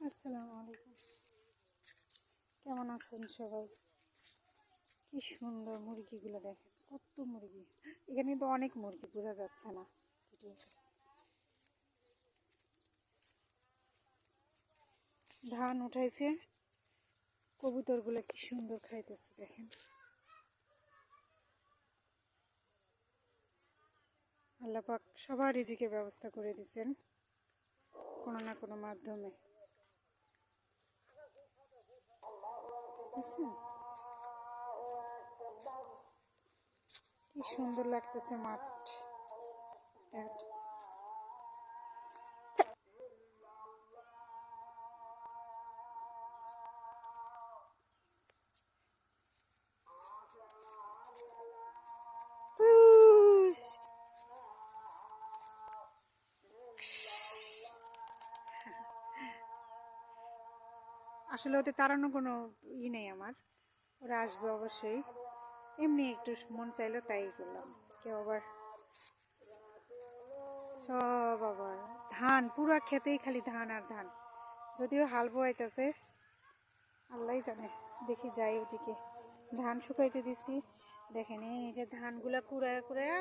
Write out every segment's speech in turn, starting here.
আসসালামু আলাইকুম। কেমন আছেন সবাই? কি সুন্দর মুরগিগুলো দেখেন, কত মুরগি। এখানে তো অনেক মুরগি, বোঝা যাচ্ছে না ভিডিওতে। ধান উঠাইছে, কবুতরগুলো কি সুন্দর খাইতেছে দেখেন। আল্লাহ পাক সবার রিজিকের ব্যবস্থা করে দিয়েছেন কোনো না কোনো মাধ্যমে। দেখছেন কি সুন্দর লাগতেছে মাঠ। আসলে ওদের তাড়ানো কোনো নেই আমার, ওরা আসবে অবশ্যই। এমনি একটু মন চাইলো তাই করলাম। কেউ আবার সব আবার ধান, পুরা খেতেই খালি ধান আর ধান। যদিও হাল বোয়াইতেছে, আল্লাহ জানে। দেখি যাই ওদিকে, ধান শুকাইতে দিচ্ছি। দেখেন এই যে ধানগুলা কুড়ায় কুড়ায়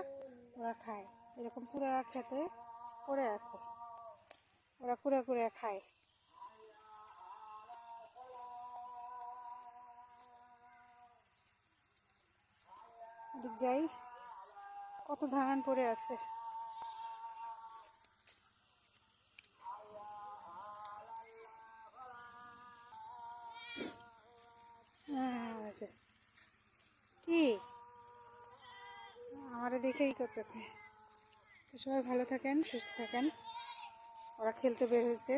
ওরা খায়, এরকম পুরা খেতে পড়ে আছে, ওরা কুড়া কুড়া খায়। ওদিক যাই, কত ধান পড়ে আছে। কি আমারে দেখেই করতেছে। তো সবাই ভালো থাকেন, সুস্থ থাকেন। ওরা খেলতে বের হয়েছে।